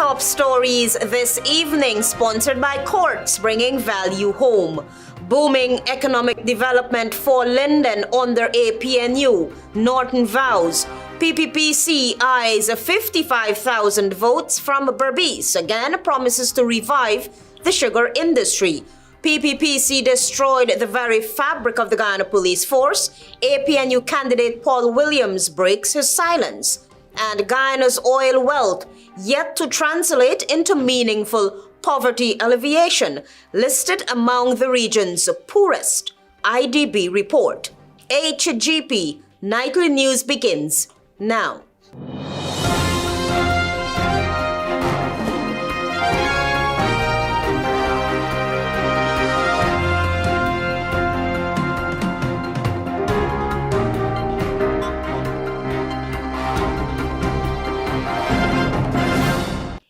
top stories this evening, sponsored by Courts Bringing Value Home. Booming economic development for Linden under APNU, Norton VOWS. PPPC eyes 55,000 votes from BERBICE, again promises to revive the sugar industry. PPPC destroyed the very fabric of the Guyana police force. APNU candidate Paul Williams breaks his silence. And Guyana's oil wealth yet to translate into meaningful poverty alleviation, listed among the region's poorest. IDB report. HGP Nightly News begins now.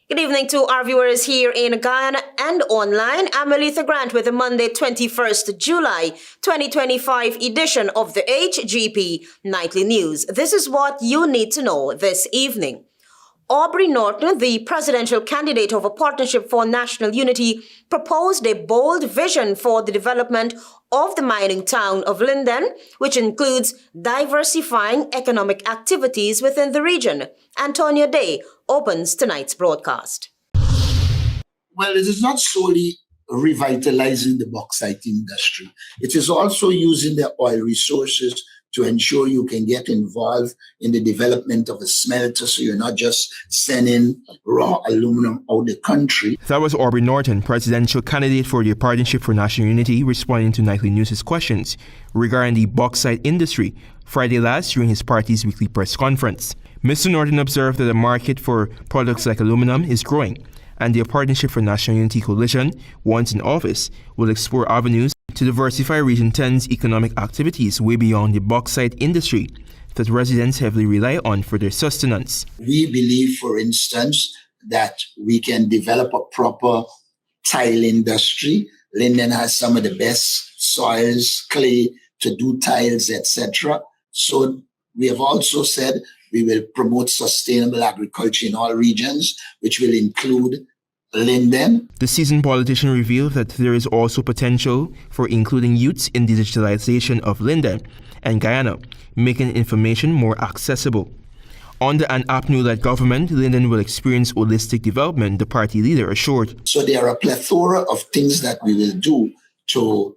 Good evening to our viewers here in Guyana and online. I'm ALETHEA Grant with the Monday 21st July 2025 edition of the HGP Nightly News. This is what you need to know this evening. Aubrey Norton, the presidential candidate of a Partnership for National Unity, proposed a bold vision for the development of the mining town of Linden, which includes diversifying economic activities within the region. Antonia Day opens tonight's broadcast. Well, it is not solely revitalizing the bauxite industry. It is also using the oil resources to ensure you can get involved in the development of a smelter, so you're not just sending raw aluminum out the country. That was Aubrey Norton, presidential candidate for the Partnership for National Unity, responding to Nightly News' questions regarding the bauxite industry Friday last during his party's weekly press conference. Mr. Norton observed that the market for products like aluminum is growing, and the Partnership for National Unity coalition, once in office, will explore avenues to diversify Region 10's economic activities way beyond the bauxite industry that residents heavily rely on for their sustenance. We believe, for instance, that we can develop a proper tile industry. Linden has some of the best soils, clay to do tiles, etc. So we have also said we will promote sustainable agriculture in all regions, which will include Linden. The seasoned politician revealed that there is also potential for including youths in the digitalization of Linden and Guyana, making information more accessible. Under an APNU-led government, Linden will experience holistic development, the party leader assured. So there are a plethora of things that we will do to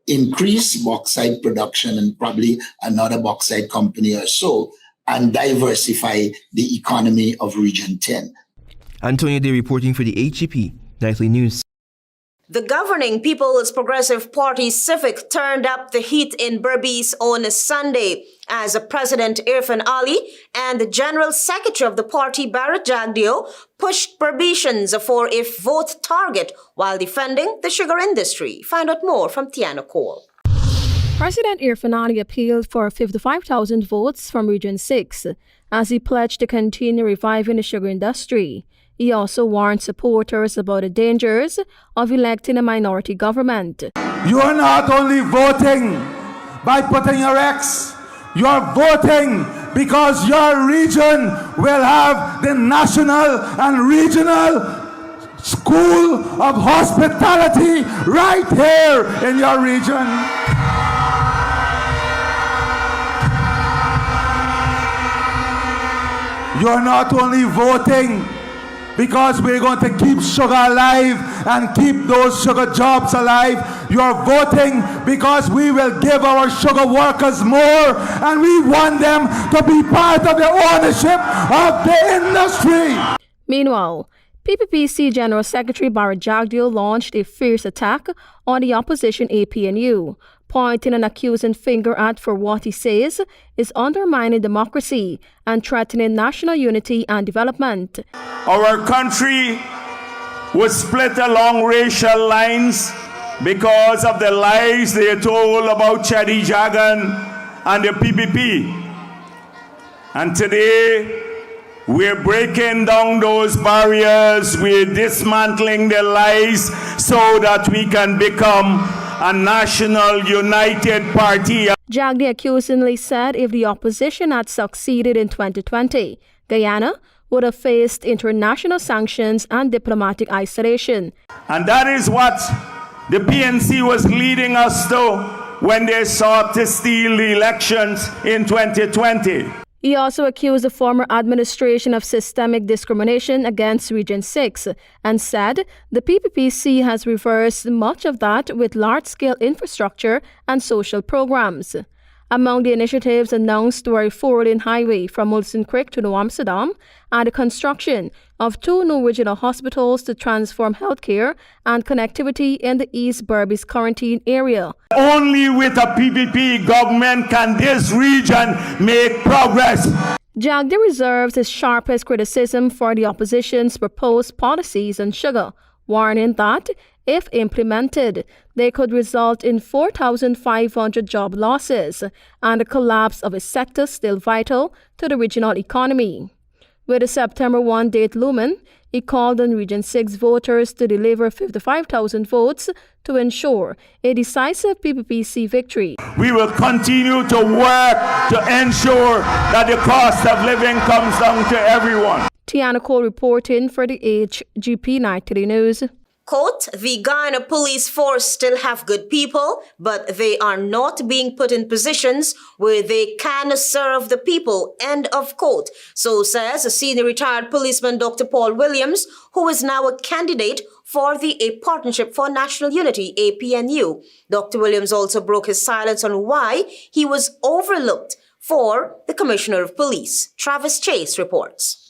increase bauxite production and probably another bauxite company or so, and diversify the economy of Region 10. Antonia Day reporting for the HGP Nightly News. The governing People's Progressive Party Civic turned up the heat in BERBICE on Sunday as President Irfan Ali and the General Secretary of the party, Barrett Jagdeo, pushed BERBICians for a vote target while defending the sugar industry. Find out more from Tiana Cole. President Irfan Ali appealed for 55,000 votes from Region 6 as he pledged to continue reviving the sugar industry. He also warned supporters about the dangers of electing a minority government. You are not only voting by putting your X, you are voting because your region will have the national and regional school of hospitality right here in your region. You're not only voting because we're going to keep sugar alive and keep those sugar jobs alive. You're voting because we will give our sugar workers more, and we want them to be part of the ownership of the industry. Meanwhile, PPPC General Secretary Barrett Jagdeo launched a fierce attack on the opposition APNU, pointing an accusing finger at for what he says is undermining democracy and threatening national unity and development. Our country was split along racial lines because of the lies they told about Chadi Jagan and the PPP. And today, we're breaking down those barriers, we're dismantling the lies so that we can become a national united party. Jagdeo accusingly said if the opposition had succeeded in 2020, Guyana would have faced international sanctions and diplomatic isolation. And that is what the PNC was leading us to when they sought to steal the elections in 2020. He also accused the former administration of systemic discrimination against Region 6 and said the PPPC has reversed much of that with large-scale infrastructure and social programs. Among the initiatives announced were a 4-lane highway from Molson Creek to New Amsterdam and the construction of 2 new regional hospitals to transform healthcare and connectivity in the East BERBICE quarantine area. Only with a PPP government can this region make progress. Jagdeo reserves his sharpest criticism for the opposition's proposed policies on sugar, warning that, if implemented, they could result in 4,500 job losses and a collapse of a sector still vital to the regional economy. With the September 1 date looming, he called on Region 6 voters to deliver 55,000 votes to ensure a decisive PPPC victory. We will continue to work to ensure that the cost of living comes down to everyone. Tiana Cole reporting for the HGP Nightly News. Quote, the Guyana police force still have good people, but they are not being put in positions where they can serve the people, end of quote. So says a senior retired policeman, Dr. Paul Williams, who is now a candidate for the A Partnership for National Unity, APNU. Dr. Williams also broke his silence on why he was overlooked for the Commissioner of Police. Travis Chase reports.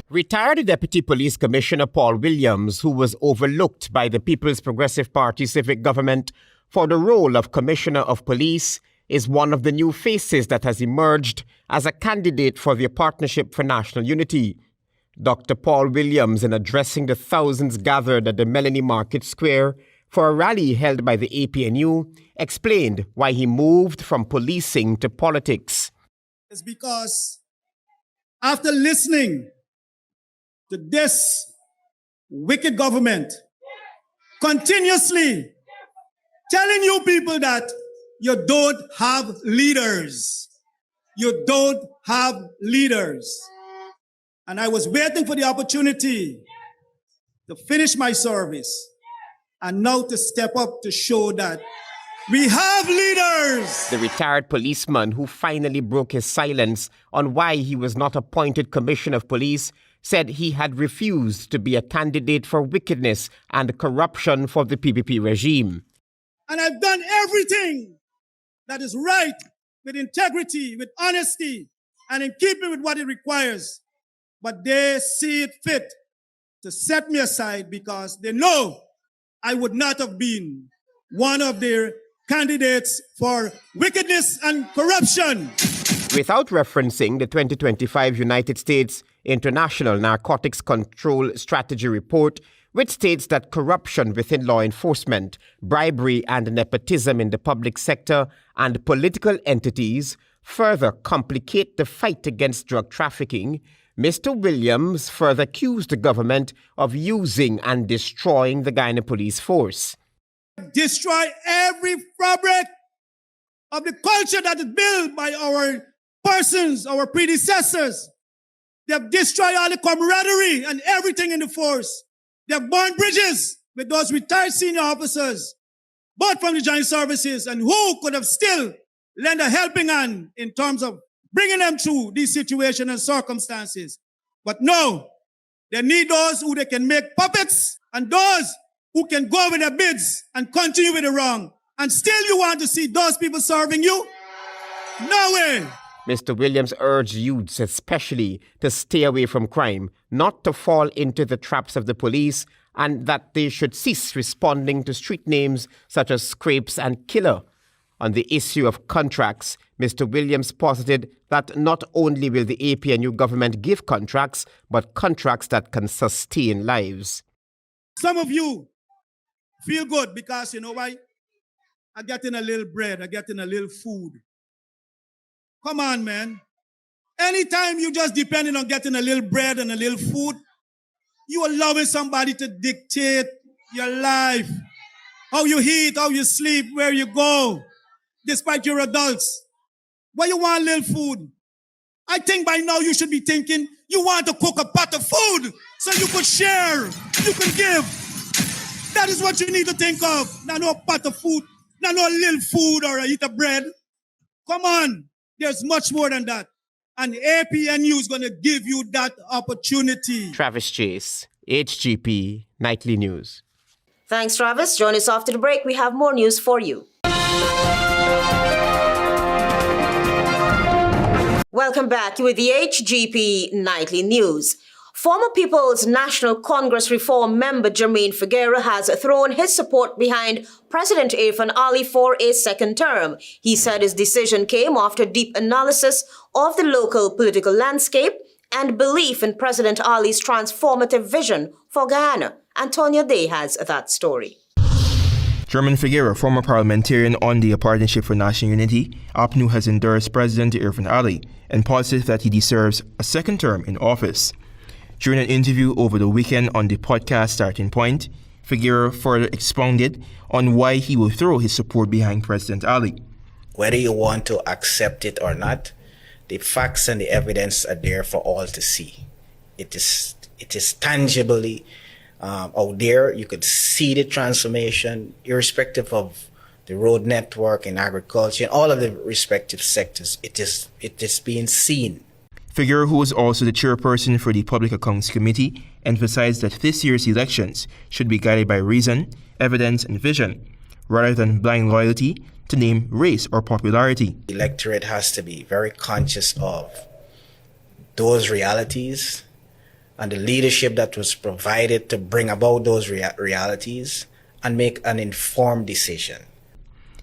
Retired Deputy Police Commissioner Paul Williams, who was overlooked by the People's Progressive Party civic government for the role of Commissioner of Police, is one of the new faces that has emerged as a candidate for the Partnership for National Unity. Dr. Paul Williams, in addressing the thousands gathered at the Melanie Market Square for a rally held by the APNU, explained why he moved from policing to politics. It's because after listening to this wicked government continuously telling you people that you don't have leaders. You don't have leaders. And I was waiting for the opportunity to finish my service and now to step up to show that we have leaders. The retired policeman, who finally broke his silence on why he was not appointed Commissioner of Police, said he had refused to be a candidate for wickedness and corruption for the PPP regime. And I've done everything that is right, with integrity, with honesty, and in keeping with what it requires. But they see it fit to set me aside because they know I would not have been one of their candidates for wickedness and corruption. Without referencing the 2025 United States International Narcotics Control Strategy Report, which states that corruption within law enforcement, bribery and nepotism in the public sector and political entities further complicate the fight against drug trafficking, Mr. Williams further accused the government of using and destroying the Guyana police force. Destroy every fabric of the culture that is built by our persons, our predecessors. They have destroyed all the camaraderie and everything in the force. They have burned bridges with those retired senior officers, both from the joint services, and who could have still lent a helping hand in terms of bringing them through these situations and circumstances. But no, they need those who they can make puppets and those who can go with their bids and continue with the wrong. And still you want to see those people serving you? No way. Mr. Williams urged youths especially to stay away from crime, not to fall into the traps of the police, and that they should cease responding to street names such as Scrapes and Killer. On the issue of contracts, Mr. Williams posited that not only will the APNU government give contracts, but contracts that can sustain lives. Some of you feel good because, you know why? I get in a little bread, I get in a little food. Come on, man. Anytime you just depending on getting a little bread and a little food, you are allowing somebody to dictate your life. How you eat, how you sleep, where you go, despite you're adults. Why you want a little food? I think by now you should be thinking You want to cook a pot of food so you could share, you can give. That is what you need to think of. Not no pot of food, not no little food or a eat of bread. Come on, there's much more than that. And APNU is going to give you that opportunity. Travis Chase, HGP Nightly News. Thanks, Travis. Join us after the break. We have more news for you. Welcome back with the HGP Nightly News. Former People's National Congress reform member Germaine Faggera has thrown his support behind President Irfaan Ali for a second term. He said his decision came after deep analysis of the local political landscape and belief in President Ali's transformative vision for Guyana. Antonio Day has that story. Germaine Faggera, former parliamentarian on the Partnership for National Unity, APNU, has endorsed President Irfaan Ali and positive that he deserves a second term in office. During an interview over the weekend on the podcast Starting Point, Faggera further expounded on why he will throw his support behind President Ali. Whether you want to accept it or not, the facts and the evidence are there for all to see. It is tangibly out there. You could see the transformation, irrespective of the road network and agriculture and all of the respective sectors. It is being seen. Faggera, who was also the chairperson for the Public Accounts Committee, emphasized that this year's elections should be guided by reason, evidence, and vision, rather than blind loyalty to name, race, or popularity. The electorate has to be very conscious of those realities and the leadership that was provided to bring about those realities and make an informed decision.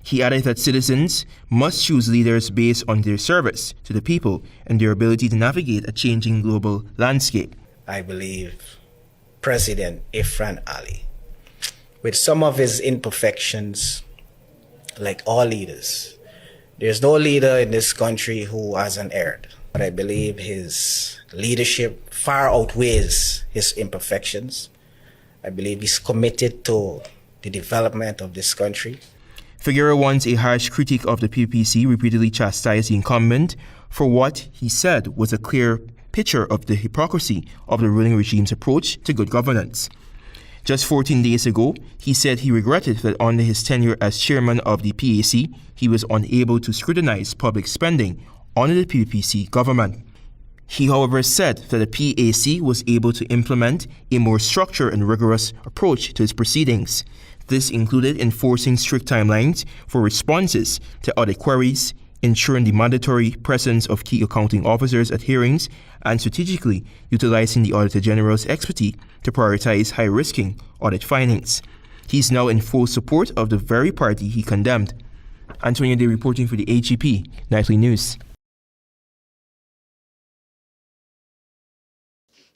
He added that citizens must choose leaders based on their service to the people and their ability to navigate a changing global landscape. I believe President Irfaan Ali, with some of his imperfections, like all leaders, there's no leader in this country who hasn't erred. But I believe his leadership far outweighs his imperfections. I believe he's committed to the development of this country. Faggera, once a harsh critic of the PPPC, repeatedly chastised the incumbent for what he said was a clear picture of the hypocrisy of the ruling regime's approach to good governance. Just 14 days ago, he said he regretted that under his tenure as chairman of the PAC, he was unable to scrutinize public spending under the PPPC government. He, however, said that the PAC was able to implement a more structured and rigorous approach to its proceedings. This included enforcing strict timelines for responses to audit queries, ensuring the mandatory presence of key accounting officers at hearings, and strategically utilizing the Auditor General's expertise to prioritize high-risking audit findings. He's now in full support of the very party he condemned. Antonio Day reporting for the HGP Nightly News.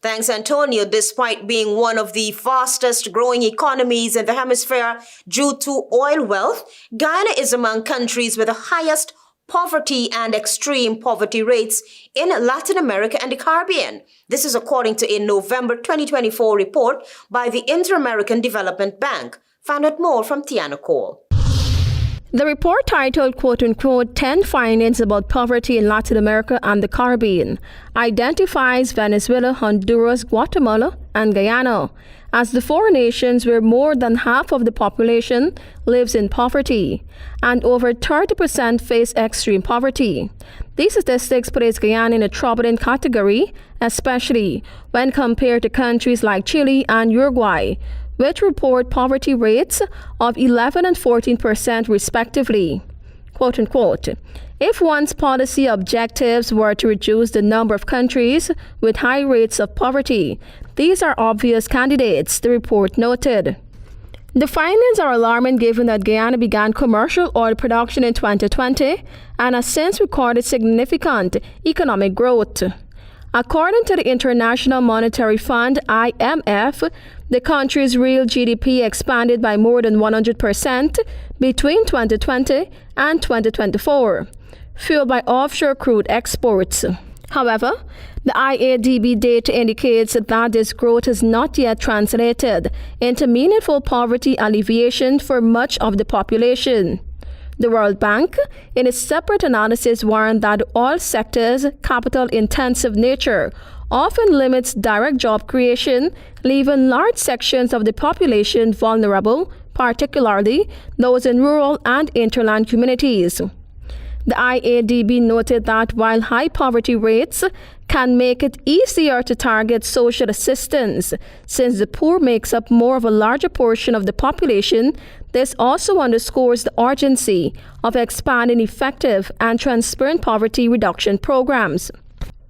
Thanks, Antonio. Despite being one of the fastest growing economies in the hemisphere due to oil wealth, Guyana is among countries with the highest poverty and extreme poverty rates in Latin America and the Caribbean. This is according to a November 2024 report by the Inter-American Development Bank. Find out more from Tiana Cole. The report, titled quote-unquote 10 Findings About Poverty in Latin America and the Caribbean, identifies Venezuela, Honduras, Guatemala, and Guyana as the four nations where more than half of the population lives in poverty, and over 30% face extreme poverty. These statistics place Guyana in a troubling category, especially when compared to countries like Chile and Uruguay, which report poverty rates of 11% and 14% respectively. Quote unquote, if one's policy objectives were to reduce the number of countries with high rates of poverty, these are obvious candidates, the report noted. The findings are alarming given that Guyana began commercial oil production in 2020 and has since recorded significant economic growth. According to the International Monetary Fund, IMF, the country's real GDP expanded by more than 100% between 2020 and 2024, fueled by offshore crude exports. However, the IADB data indicates that this growth has not yet translated into meaningful poverty alleviation for much of the population. The World Bank, in its separate analysis, warned that all sectors' capital-intensive nature often limits direct job creation, leaving large sections of the population vulnerable, particularly those in rural and interland communities. The IADB noted that while high poverty rates can make it easier to target social assistance, since the poor makes up more of a larger portion of the population, this also underscores the urgency of expanding effective and transparent poverty reduction programs.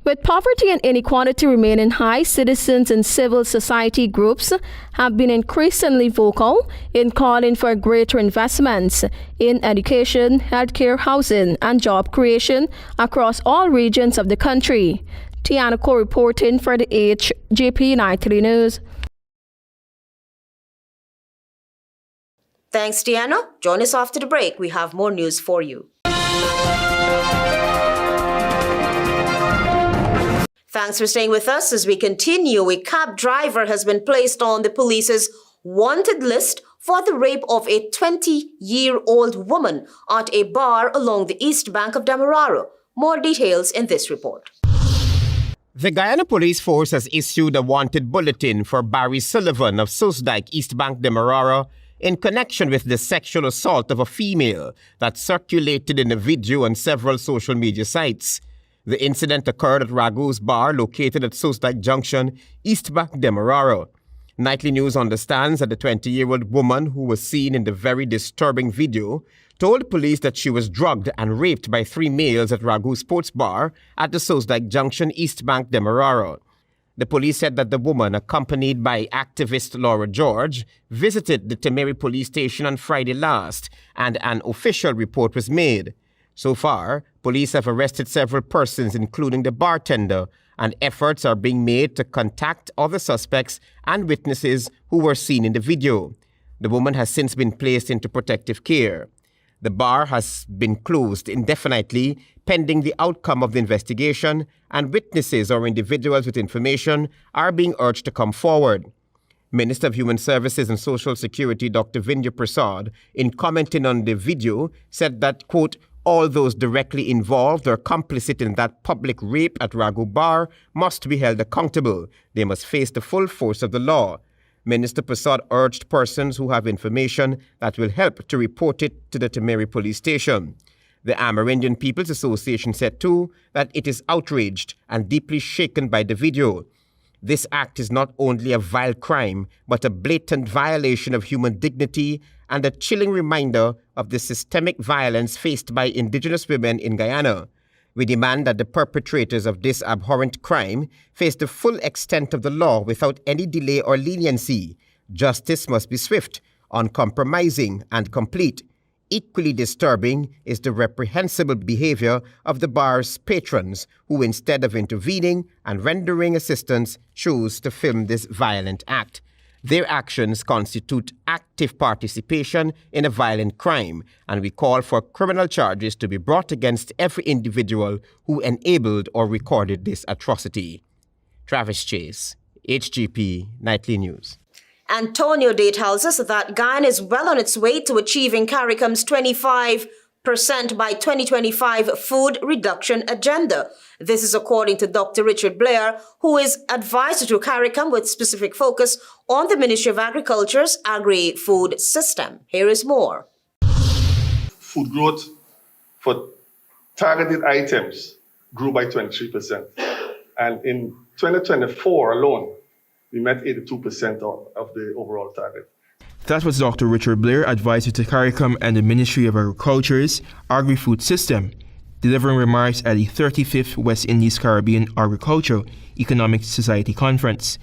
With poverty and inequality remaining high, citizens and civil society groups have been increasingly vocal in calling for greater investments in education, healthcare, housing, and job creation across all regions of the country. Tiana Cole reporting for the HGP Nightly News. Thanks, Tiana. Join us after the break. We have more news for you. Thanks for staying with us as we continue. A cab driver has been placed on the police's wanted list for the rape of a 20-year-old woman at a bar along the east bank of Demerara. More details in this report. The Guyana Police Force has issued a wanted bulletin for Barry Sullivan of Susdyke, East Bank, Demerara, in connection with the sexual assault of a female that circulated in a video on several social media sites. The incident occurred at Ragu's Bar, located at Susdyke Junction, East Bank, Demerara. Nightly News understands that the 20-year-old woman who was seen in the very disturbing video told police that she was drugged and raped by 3 males at Ragu Sports Bar at the Susdyke Junction, East Bank, Demerara. The police said that the woman, accompanied by activist Laura George, visited the Temeri police station on Friday last, and an official report was made. So far, police have arrested several persons, including the bartender, and efforts are being made to contact other suspects and witnesses who were seen in the video. The woman has since been placed into protective care. The bar has been closed indefinitely pending the outcome of the investigation, and witnesses or individuals with information are being urged to come forward. Minister of Human Services and Social Security Dr. Vindya Prasad, in commenting on the video, said that, quote, all those directly involved or complicit in that public rape at Ragu Bar must be held accountable. They must face the full force of the law. Minister Prasad urged persons who have information that will help to report it to the Temeri police station. The Amerindian People's Association said too that it is outraged and deeply shaken by the video. This act is not only a vile crime, but a blatant violation of human dignity and a chilling reminder of the systemic violence faced by indigenous women in Guyana. We demand that the perpetrators of this abhorrent crime face the full extent of the law without any delay or leniency. Justice must be swift, uncompromising, and complete. Equally disturbing is the reprehensible behavior of the bar's patrons, who instead of intervening and rendering assistance, choose to film this violent act. Their actions constitute active participation in a violent crime, and we call for criminal charges to be brought against every individual who enabled or recorded this atrocity. Travis Chase, HGP Nightly News. Antonio Day tells us that Guyana is well on its way to achieving CARICOM's 25% by 2025 food reduction agenda. This is according to Dr. Richard Blair, who is advisor to CARICOM with specific focus on the Ministry of Agriculture's agri-food system. Here is more. Food growth for targeted items grew by 23%. And in 2024 alone, we met 82% of the overall target. That was Dr. Richard Blair, advisor to CARICOM and the Ministry of Agriculture's agri-food system, delivering remarks at the 35th West Indies Caribbean Agricultural Economic Society Conference.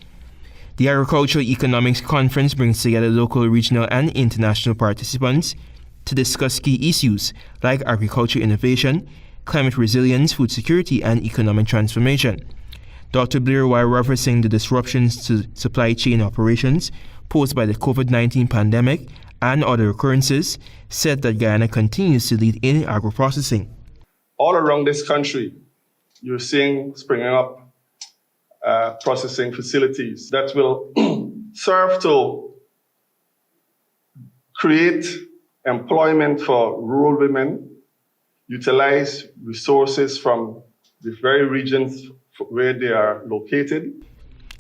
The Agricultural Economics Conference brings together local, regional, and international participants to discuss key issues like agriculture innovation, climate resilience, food security, and economic transformation. Dr. Blair, while referencing the disruptions to supply chain operations posed by the COVID-19 pandemic and other occurrences, said that Guyana continues to lead in agro-processing. All around this country, you're seeing springing up processing facilities that will serve to create employment for rural women, utilize resources from the very regions where they are located.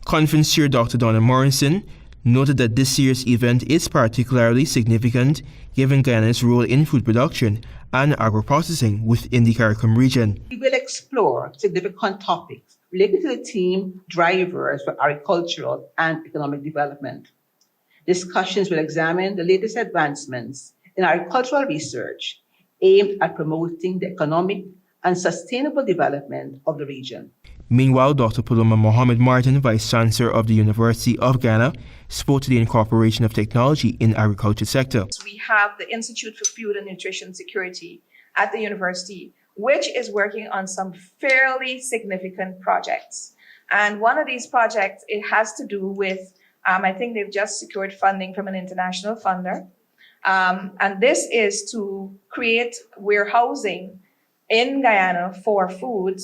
Conference Chair Dr. Donna Morrison noted that this year's event is particularly significant given Guyana's role in food production and agro-processing within the CARICOM region. We will explore significant topics related to the theme drivers for agricultural and economic development. Discussions will examine the latest advancements in agricultural research aimed at promoting the economic and sustainable development of the region. Meanwhile, Dr. Paloma Mohammed Martin, Vice Chancellor of the University of Ghana, spoke to the incorporation of technology in agriculture sector. We have the Institute for Food and Nutrition Security at the university, which is working on some fairly significant projects. And one of these projects, it has to do with, I think they've just secured funding from an international funder. And this is to create warehousing in Guyana for food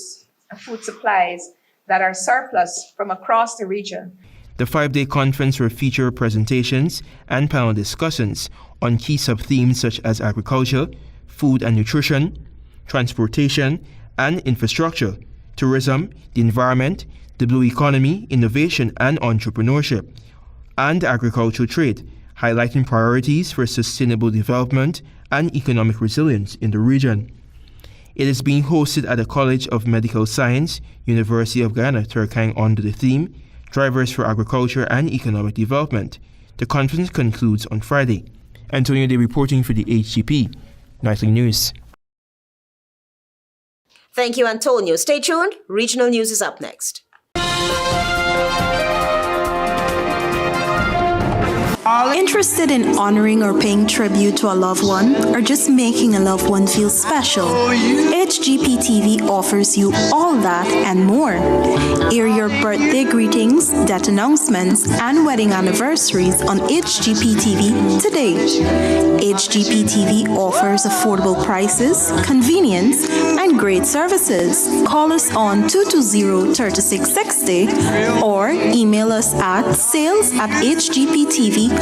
supplies that are surplus from across the region. The 5-day conference will feature presentations and panel discussions on key sub-themes such as agriculture, food and nutrition, transportation and infrastructure, tourism, the environment, the blue economy, innovation and entrepreneurship, and agricultural trade, highlighting priorities for sustainable development and economic resilience in the region. It is being hosted at the College of Medical Science, University of Ghana, Turkang, under the theme Drivers for Agriculture and Economic Development. The conference concludes on Friday. Antonio Day reporting for the HGP Nightly News. Thank you, Antonio. Stay tuned. Regional news is up next. Interested in honoring or paying tribute to a loved one, or just making a loved one feel special? HGP TV offers you all that and more. Air your birthday greetings, death announcements, and wedding anniversaries on HGP TV today. HGP TV offers affordable prices, convenience, and great services. Call us on 220-3660 or email us at sales@hgptv.com.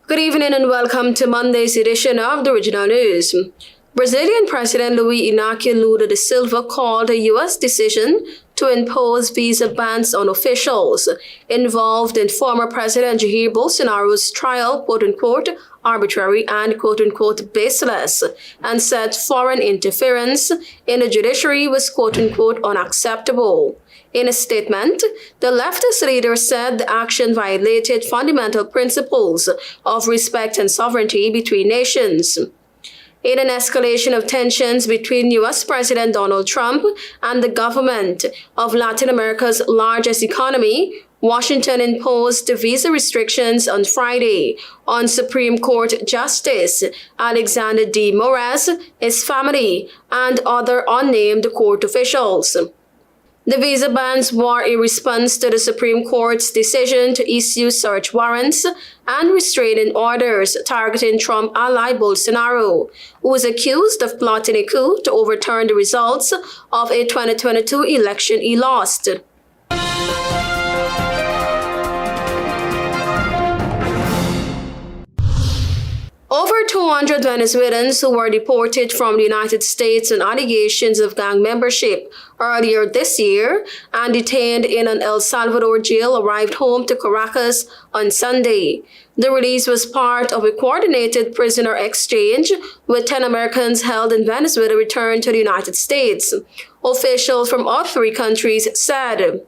Good evening and welcome to Monday's edition of the Regional News. Brazilian President Luiz Inácio Lula da Silva called a U.S. decision to impose visa bans on officials involved in former President Jair Bolsonaro's trial, quote-unquote, arbitrary and quote-unquote baseless, and said foreign interference in the judiciary was quote-unquote unacceptable. In a statement, the leftist leader said the action violated fundamental principles of respect and sovereignty between nations. In an escalation of tensions between U.S. President Donald Trump and the government of Latin America's largest economy, Washington imposed visa restrictions on Friday on Supreme Court Justice Alexander D. Moraes, his family, and other unnamed court officials. The visa bans were a response to the Supreme Court's decision to issue search warrants and restraining orders targeting Trump ally Bolsonaro, who is accused of plotting a coup to overturn the results of a 2022 election he lost. Over 200 Venezuelans who were deported from the United States on allegations of gang membership earlier this year and detained in an El Salvador jail arrived home to Caracas on Sunday. The release was part of a coordinated prisoner exchange with 10 Americans held in Venezuela returned to the United States. Officials from all three countries said.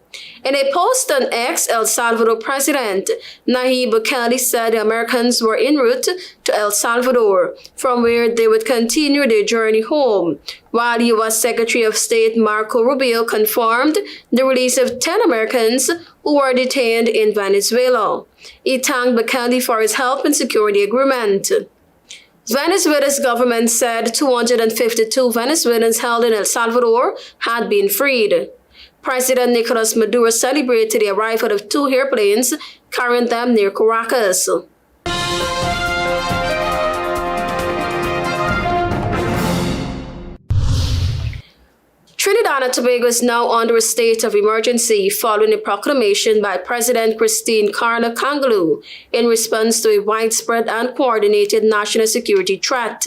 In a post on X, El Salvador President Nayib Bukele said the Americans were en route to El Salvador, from where they would continue their journey home, while U.S. Secretary of State Marco Rubio confirmed the release of 10 Americans who were detained in Venezuela. He thanked Bukele for his help in securing the agreement. Venezuela's government said 252 Venezuelans held in El Salvador had been freed. President Nicolas Maduro celebrated the arrival of 2 airplanes carrying them near Caracas. Trinidad and Tobago is now under a state of emergency following a proclamation by President Christine Carla Kangaloo in response to a widespread and coordinated national security threat.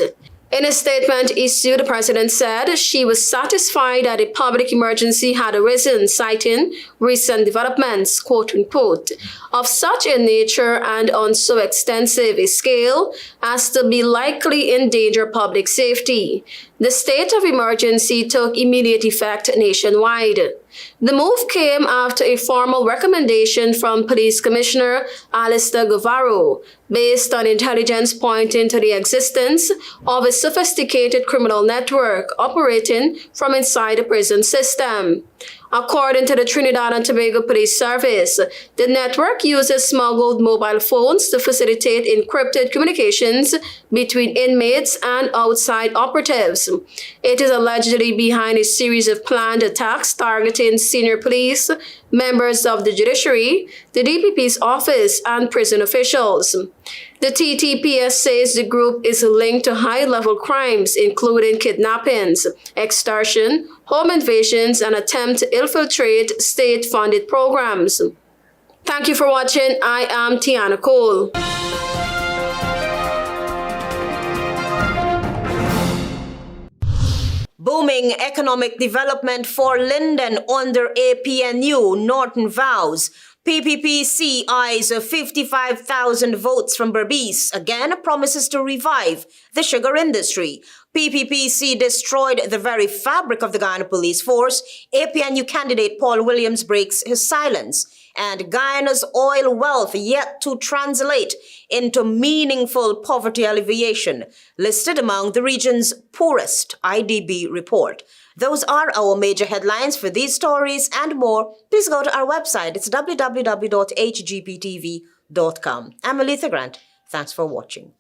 In a statement issued, the president said she was satisfied that a public emergency had arisen, citing recent developments, quote-unquote, of such a nature and on so extensive a scale as to be likely endanger public safety. The state of emergency took immediate effect nationwide. The move came after a formal recommendation from Police Commissioner ALETHEA based on intelligence pointing to the existence of a sophisticated criminal network operating from inside the prison system. According to the Trinidad and Tobago Police Service, the network uses smuggled mobile phones to facilitate encrypted communications between inmates and outside operatives. It is allegedly behind a series of planned attacks targeting senior police, members of the judiciary, the DPP's office, and prison officials. The TTPS says the group is linked to high-level crimes, including kidnappings, extortion, home invasions, and attempt to infiltrate state-funded programs. Thank you for watching. I am Tiana Cole. Booming economic development for Linden under APNU, Norton VOWS. PPPC eyes 55,000 votes from BERBICE, again promises to revive the sugar industry. PPPC destroyed the very fabric of the Guyana police force. APNU candidate Paul Williams breaks his silence. And Guyana's oil wealth yet to translate into meaningful poverty alleviation, listed among the region's poorest IDB report. Those are our major headlines. For these stories and more, please go to our website. It's www.hgptv.com. I'm ALETHEA Grant. Thanks for watching.